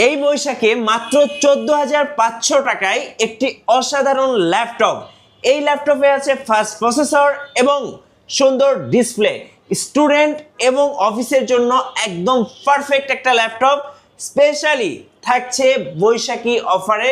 এই বৈশাখে মাত্র 14,500 টাকায় একটি অসাধারণ ল্যাপটপ। এই ল্যাপটপে আছে ফাস্ট প্রসেসর এবং সুন্দর ডিসপ্লে। স্টুডেন্ট এবং অফিসের জন্য একদম পারফেক্ট একটা ল্যাপটপ। স্পেশালি থাকছে বৈশাখী অফারে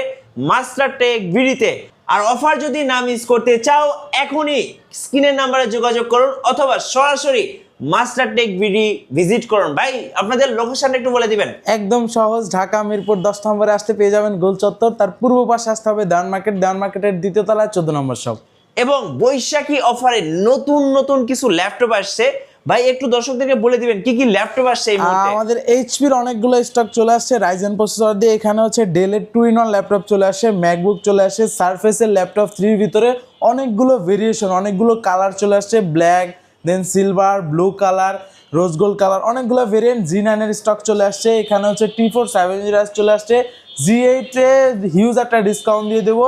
মাস্টার টেক বিডিতে। আর অফার যদি না মিস করতে চাও, এখনই স্ক্রিনের নাম্বারে যোগাযোগ করুন অথবা সরাসরি মাস্টার টেক বিডি ভিজিট করুন। ভাই, আপনাদের লোকেশনটা একটু বলে দিবেন। একদম সহজ, ঢাকা মিরপুর 10 নম্বরে আসতে পেয়ে যাবেন গোল চত্বর। তার পূর্ব পাশে আসতে হবে দেওয়ান মার্কেট, দেওয়ান মার্কেটের দ্বিতীয় তলায় 14 নম্বর শপ। এবং বৈশাখী অফারে নতুন নতুন কিছু ল্যাপটপ আসছে। ভাই, একটু দর্শকদেরকে বলে দিবেন কি কি ল্যাপটপ আসছে এই মুহূর্তে। আমাদের এইচপির অনেকগুলো স্টক চলে আসছে রাইজেন প্রসেসর দিয়ে। এখানে হচ্ছে ডেলের 2-in-1 ল্যাপটপ চলে আসে, ম্যাকবুক চলে আসে, সারফেসের ল্যাপটপ 3 এর ভিতরে অনেকগুলো ভেরিয়েশন, অনেকগুলো কালার চলে আসছে, black, then silver, blue colour, rose gold colour, অনেকগুলো ভেরিয়েন্ট। G9 এর স্টক চলে আসছে। এখানে হচ্ছে T470 চলে আসছে। G8 এ হিউজ একটা ডিসকাউন্ট দিয়ে দেবো।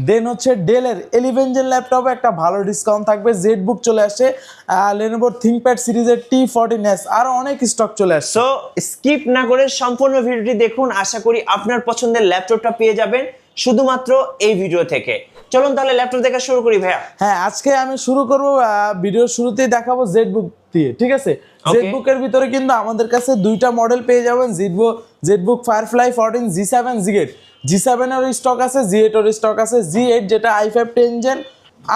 দেন হচ্ছে ডেলের 11 জেন ল্যাপটপে একটা ভালো ডিসকাউন্ট থাকবে। জেড বুক চলে আসে, লেনোভোর থিংকপ্যাড সিরিজের T14s, আরও অনেক স্টক চলে আসছে। সো স্কিপ না করে সম্পূর্ণ ভিডিওটি দেখুন। আশা করি আপনার পছন্দের ল্যাপটপটা পেয়ে যাবেন শুধুমাত্র এই ভিডিও থেকে। চলুন তাহলে ল্যাপটপ দেখা শুরু করি ভাইয়া। হ্যাঁ, আজকে আমি শুরু করব ভিডিওর শুরুতেই দেখাবো জেড বুক দিয়ে, ঠিক আছে? জেড বুকের ভিতরে কিন্তু আমাদের কাছে দুইটা মডেল পেয়ে যাবেন, Z book firefly 14 G7 G8। G7 এর স্টক আছে, G8 এর স্টক আছে। G8 যেটা i5 10 জেন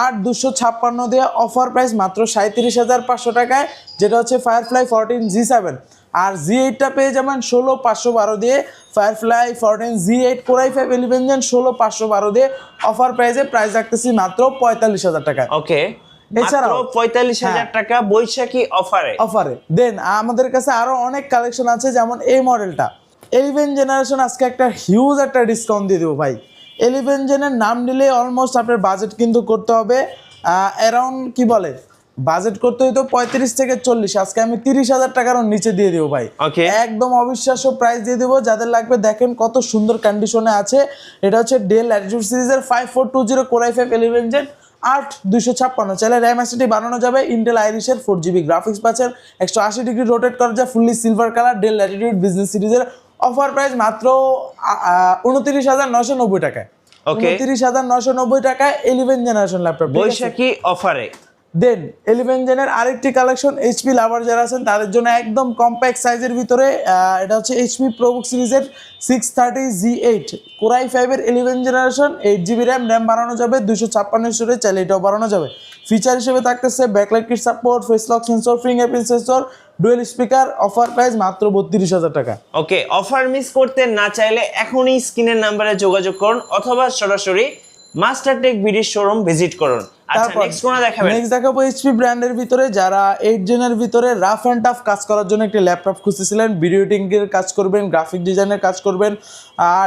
8256 দিয়ে অফার প্রাইস মাত্র 37,500 টাকায়, যেটা হচ্ছে ফায়ারফ্লাই 14 G7। আর G8টা পেয়ে যাবেন 16,512 দিয়ে, firefly 14 G8 Core i5 11 gen 16,512 দিয়ে অফার প্রাইসে প্রাইস রাখতেছি মাত্র 45,000 টাকায়। ওকে, এছাড়াও 45,000 টাকা বৈশাখী অফারে। দেন আমাদের কাছে আরো অনেক কালেকশন আছে, যেমন এই মডেলটা 11 জেনারেশন। আজকে একটা হিউজ একটা ডিসকাউন্ট দিয়ে দেবো ভাই। 11 জেনের নাম নিলে অলমোস্ট আপনার বাজেট কিন্তু করতে হবে অ্যারাউন্ড, কি বলে, বাজেট করতে হইতো 35 থেকে 40। আজকে আমি 30,000 টাকার নিচে দিয়ে দেবো ভাই। একদম অবিশ্বাস্য প্রাইস দিয়ে দেবো। যাদের লাগবে দেখেন কত সুন্দর কন্ডিশনে আছে। এটা হচ্ছে ডেল ল্যাটিটিউড সিরিজের 5420 Core i5 11 জেন 8256। চাইলে র্যাম এসএসডি বানানো যাবে। ইন্টেল আইরিশের 4GB গ্রাফিক্স পাচ্ছেন, 180 ডিগ্রি রোটেট করা যায়, fully silver colour. Del Latitude business সিরিজের অফার প্রাইস মাত্র 29,990 টাকায়। 29,990 টাকায় 11 জেনারেশন ল্যাপটপ বৈশাখী অফারে। দেন 11 জেনের আরেকটি কালেকশন এইচপি লাভার যারা আছেন তাদের জন্য একদম কম্প্যাক্ট সাইজের ভিতরে। এটা হচ্ছে এইচপি প্রোবুক সিরিজের 630 G8 Core i5 এর 11 জেনারেশন, 8GB র্যাম বানানো যাবে, 256 স্টোরেজ, চাইলে এটাও বানানো যাবে। ফিচার হিসেবে থাকতেছে backlight kit support, face lock sensor, fingerprint sensor, dual speaker. Offer price মাত্র 32,000 টাকা। ওকে, অফার মিস করতে না চাইলে এখনই স্ক্রিনের নাম্বারে যোগাযোগ করুন অথবা সরাসরি master tech BD showroom visit করুন। আচ্ছা, নেক্সট কোন দেখাবেন? নেক্সট দেখাবো এইচপি ব্র্যান্ডের ভিতরে যারা 8 জেনের ভিতরে রাফ এন্ড টাফ কাজ করার জন্য একটি ল্যাপটপ খুঁজতেছিলেন, ভিডিও এডিটিং এর কাজ করবেন, গ্রাফিক ডিজাইনের কাজ করবেন,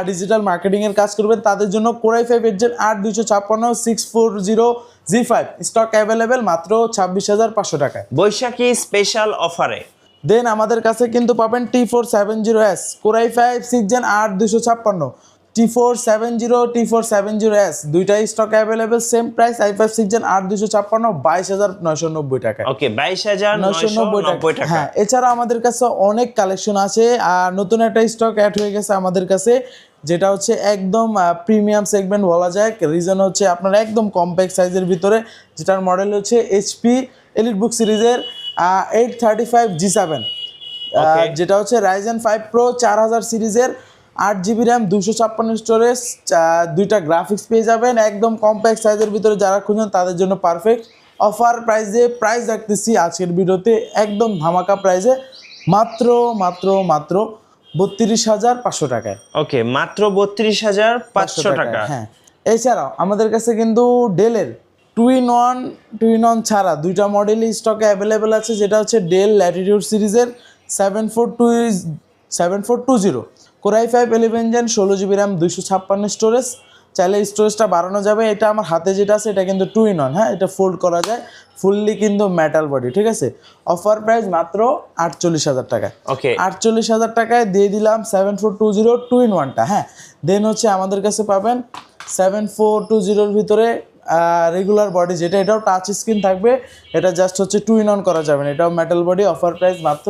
ডিজিটাল মার্কেটিং এর কাজ করবেন, তাদের জন্য Core i5 8 gen 8256 640 G5 stock available মাত্র 26,500 টাকায় বৈশাখী স্পেশাল অফারে। দেন আমাদের কাছে কিন্তু পাবেন T470S Core i5 6 gen 8256, T470S দুইটাই stock available, same price, i5 6 gen 8256 22,990 টাকা। ওকে, 22,990 টাকা। হ্যাঁ, এছাড়া আমাদের কাছে অনেক কালেকশন আছে। আর নতুন একটা স্টক অ্যাড হয়ে গেছে আমাদের কাছে, যেটা হচ্ছে একদম প্রিমিয়াম সেগমেন্ট বলা যায়। রিজন হচ্ছে আপনার একদম কম্প্যাক্ট সাইজের ভিতরে, যেটার মডেল হচ্ছে এইচপি এলিট বুক সিরিজের 835 G7, যেটা হচ্ছে রাইজেন 5 Pro 4000 সিরিজের 8GB র্যাম, 256 স্টোরেজ, দুইটা গ্রাফিক্স পেয়ে যাবেন। একদম কম্প্যাক্ট সাইজের ভিতরে যারা খুঁজেন তাদের জন্য পারফেক্ট। অফার প্রাইসে প্রাইস রাখতেছি আজকের ভিডিওতে একদম ধামাকা প্রাইসে মাত্র 32,500 টাকায়। ওকে, মাত্র 32,500 টাকা। হ্যাঁ, এছাড়াও আমাদের কাছে কিন্তু ডেলের 2-in-1 ছাড়া দুইটা মডেলই স্টকে অ্যাভেলেবেল আছে, যেটা হচ্ছে ডেল ল্যাটিটিউড সিরিজের 7420 Core i5 11 gen 16GB RAM, 256 storage, চাইলে স্টোরেজটা বাড়ানো যাবে। এটা আমার হাতে যেটা আছে এটা কিন্তু 2-in-1, হ্যাঁ, এটা ফোল্ড করা যায়, ফুললি কিন্তু মেটাল বডি, ঠিক আছে। অফার প্রাইস মাত্র 48,000 টাকা। ওকে, 48,000 টাকায় দিয়ে দিলাম 7420 2-in-1টা। হ্যাঁ, দেন হচ্ছে আমাদের কাছে পাবেন 7420 ভিতরে রেগুলার বডি, যেটা এটাও টাচ স্ক্রিন থাকবে। এটা জাস্ট হচ্ছে 2-in-1 করা যাবে না, এটাও মেটাল বডি। অফার প্রাইস মাত্র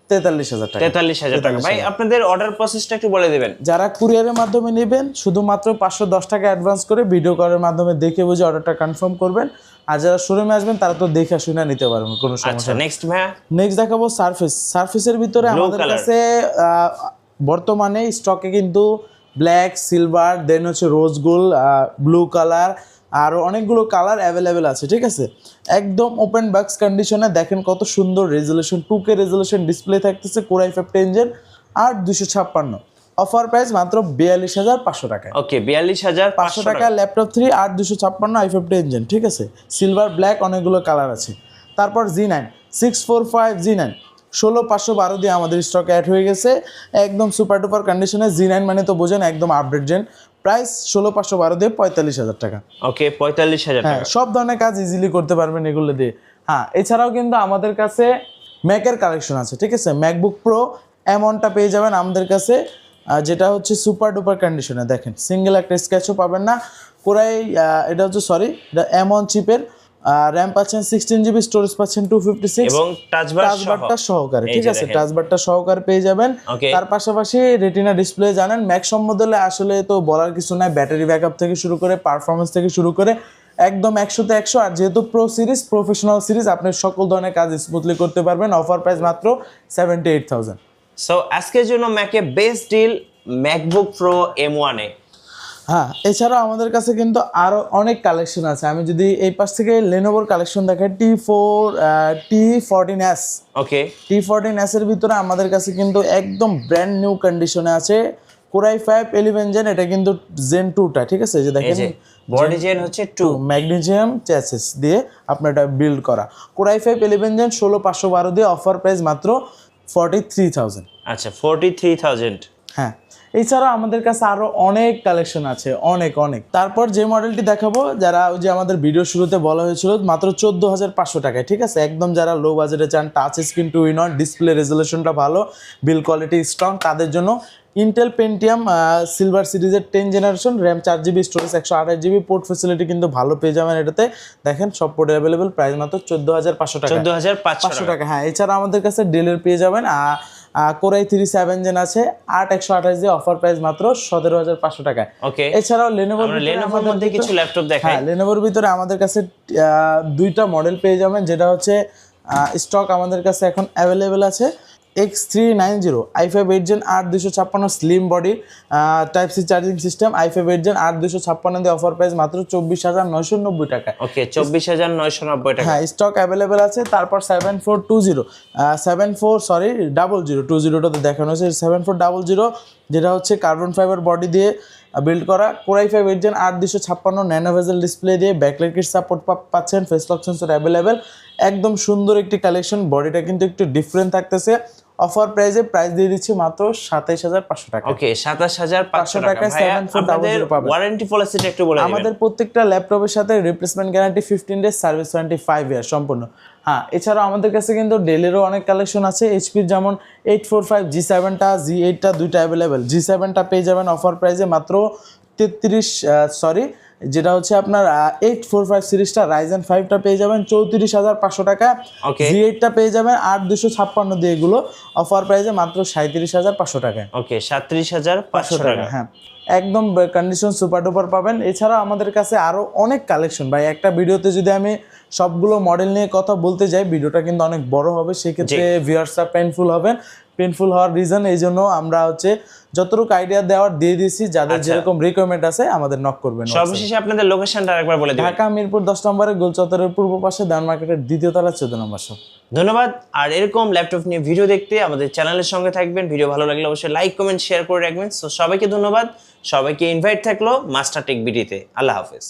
43,000 টাকা। 43,000 টাকা। ভাই আপনাদের অর্ডার প্রসেসটা একটু বলে দিবেন। যারা কুরিয়ারের মাধ্যমে নেবেন শুধুমাত্র 510 টাকা অ্যাডভান্স করে ভিডিও কলের মাধ্যমে দেখে বুঝে অর্ডারটা কনফার্ম করবেন। আর যারা শোরুমে আসবেন তারা তো দেখে শুনে নিতে পারবেন, কোনো সমস্যা আচ্ছা নেই। নেক্সট ভাইয়া, নেক্সট দেখাবো সারফেস। সারফেসের ভিতরে আমাদের কাছে বর্তমানে স্টকে কিন্তু ব্ল্যাক, সিলভার, দেন হচ্ছে রোজ গোল্ড, ব্লু কালার, আরও অনেকগুলো কালার অ্যাভেলেবেল আছে, ঠিক আছে। একদম ওপেন বক্স কন্ডিশনে দেখেন কত সুন্দর রেজুলেশন, 2K রেজুলেশন ডিসপ্লে থাকতেছে, কোরাই 5 ইঞ্জিন, 8256। অফার প্রাইস মাত্র 42,500 টাকায়। ওকে 42,500 টাকা। ল্যাপটপ 3 8256 i50 ইঞ্জিন, ঠিক আছে। সিলভার, ব্ল্যাক, অনেকগুলো কালার আছে। তারপর G9 645 G9 16512 দিয়ে আমাদের স্টক অ্যাড হয়ে গেছে, একদম সুপার ডুপার কন্ডিশনে। G9 মানে তো বোঝেন একদম আপডেট জেন। প্রাইস 16512 দিয়ে 45,000 টাকা। ওকে 45,000 হ্যাঁ, টাকা। সব ধরনের কাজ ইজিলি করতে পারবেন এগুলো দিয়ে। হ্যাঁ, এছাড়াও কিন্তু আমাদের কাছে ম্যাকের কালেকশন আছে, ঠিক আছে। ম্যাকবুক প্রো এমনটা পেয়ে যাবেন আমাদের কাছে, যেটা হচ্ছে সুপার ডুপার কন্ডিশনে। দেখেন সিঙ্গেল একটা স্ক্র্যাচও পাবেন না। কোরাই এটা হচ্ছে এটা M1 চিপের, র্যাম পাচ্ছেন 16GB, স্টোরেজ পাচ্ছেন 256 এবং টাচবারটা সহকারে, ঠিক আছে। টাচবারটা সহকারে পেয়ে যাবেন। তার পাশাপাশি রেটিনা ডিসপ্লে। জানেন ম্যাক সম্বন্ধে আসলে তো বলার কিছু নাই, ব্যাটারি ব্যাকআপ থেকে শুরু করে পারফরমেন্স থেকে শুরু করে একদম 100-তে 100। আর যেহেতু প্রো সিরিজ, প্রফেশনাল সিরিজ, আপনি সকল ধরনের কাজ স্মুথলি করতে পারবেন। অফার প্রাইস মাত্র 78,000। সো আজকের জন্য ম্যাকে best deal MacBook Pro M1 এ। হ্যাঁ, এছাড়াও আমাদের কাছে কিন্তু আরও অনেক কালেকশন আছে। আমি যদি এই পাশ থেকে লেনোভোর কালেকশন দেখাই, T14S। ওকে T14S এর ভিতরে আমাদের কাছে কিন্তু একদম ব্র্যান্ড নিউ কন্ডিশনে আছে কোরাই 5 11 জেন। এটা কিন্তু জেন 2টা, ঠিক আছে। যে দেখেন বডি জেন হচ্ছে 2 ম্যাগনেসিয়াম চ্যাসিস দিয়ে আপনার এটা বিল্ড করা। কোরাই 5 11 জেন 16512 দিয়ে অফার প্রাইস মাত্র 43,000। আচ্ছা 43,000। হ্যাঁ, এছাড়া আমাদের কাছে আরো অনেক কালেকশন আছে, অনেক। তারপর যে মডেলটি দেখাবো, যারা ওই যে আমাদের ভিডিও শুরুতে বলা হয়েছিল মাত্র 14,500 টাকায়, ঠিক আছে। একদম যারা লো বাজেটে চান, টাচ স্ক্রিন, 2-in-1 ডিসপ্লে, রেজুলেশনটা ভালো, বিল কোয়ালিটি স্ট্রং, তাদের জন্য ইন্টেল পেন্টিয়াম সিলভার সিরিজের 10 generation, RAM 4GB, storage 128GB, port facility কিন্তু ভালো পেয়ে যাবেন এটাতে। দেখেন সব পোর্ট অ্যাভেলেবেল, প্রাইস মাত্র 14,500 টাকা। 14,500 টাকা। হ্যাঁ, এছাড়া আমাদের কাছে ডেলের পেয়ে যাবেন কোরাই 3 7 জেন আছে 8128 দিয়ে, অফার প্রাইস মাত্র 17,500 টাকায়। ওকে, এছাড়াও লেনোভোর মধ্যে কিছু ল্যাপটপ দেখাই। হ্যাঁ, লেনোভোর ভিতরে আমাদের কাছে দুইটা মডেল পেয়ে যাবেন, যেটা হচ্ছে স্টক আমাদের কাছে এখন অ্যাভেলেবেল আছে। X390 i5 8 gen 8256 slim body, type C charging system, i5 8 gen 8256 দিয়ে অফার প্রাইস মাত্র 24,990 টাকা। ওকে 24,990 টাকা। হ্যাঁ, স্টক অ্যাভেলেবেল আছে। তারপর 7420 দেখানো হয়েছে 7400, যেটা হচ্ছে কার্বন ফাইবার বডি দিয়ে বিল্ড করা। Core i 5 8 gen 8256 nano bezel display দিয়ে, ব্যাকলাইট কিট সাপোর্ট পাচ্ছেন, ফেস লক সেন্সর অ্যাভেলেবেল। একদম সুন্দর একটি কালেকশন, বডিটা কিন্তু একটু ডিফারেন্ট থাকতেছে। অফার প্রাইস দিয়ে দিচ্ছি মাত্র 27,500 টাকা। ওকে 27,500 টাকা। আপনাদের ওয়ারেন্টি পলিসিটা একটু বলে দিবেন। আমাদের প্রত্যেকটা ল্যাপটপের সাথে replacement guarantee 15 days, service warranty 5 ইয়ার সম্পূর্ণ। হ্যাঁ, এছাড়াও আমাদের কাছে কিন্তু ডেলেরও অনেক কালেকশন আছে। এইচপির যেমন 845 G7টা, G8টা দুইটা অ্যাভেলেবেল। G7টা পেয়ে যাবেন অফার প্রাইসে মাত্র যেটা হচ্ছে আপনার 845 সিরিজটা রাইজেন 5টা পেয়ে যাবেন 34,500 টাকা। G8টা পেয়ে যাবেন 8256 দিয়ে, এগুলো অফার প্রাইসে মাত্র 37,500 টাকা। ওকে 37,500 টাকা। হ্যাঁ, একদম কন্ডিশন সুপার ডুপার পাবেন। এছাড়া আমাদের কাছে আরো অনেক কালেকশন, ভাই একটা ভিডিওতে যদি আমি সবগুলো মডেল নিয়ে কথা বলতে যাই ভিডিওটা কিন্তু অনেক বড় হবে, সেক্ষেত্রে ভিউয়ার্সরা পেইনফুল হওয়ার রিজন এই জন্য আমরা হচ্ছে যতটুকু আইডিয়া দেওয়ার দিয়ে দিয়েছি, যাদের যেরকম রিকোয়ারমেন্ট আছে আমাদের নক করবেন। সর্বশেষে আপনাদের লোকেশনটা আরেকবার বলে দিন। ঢাকা মিরপুর 10 নম্বরে গোল চত্বরের পূর্ব পাশে দান মার্কেটের দ্বিতীয় তলা 14 নম্বর শপ। ধন্যবাদ। আর এরকম ল্যাপটপ নিয়ে ভিডিও দেখতে আমাদের চ্যানেলের সঙ্গে থাকবেন। ভিডিও ভালো লাগলে অবশ্যই লাইক, কমেন্ট, শেয়ার করে রাখবেন। সো সবাইকে ধন্যবাদ, সবাইকে ইনভাইট থাকলো মাস্টার টেক বিডিতে। আল্লাহ হাফেজ।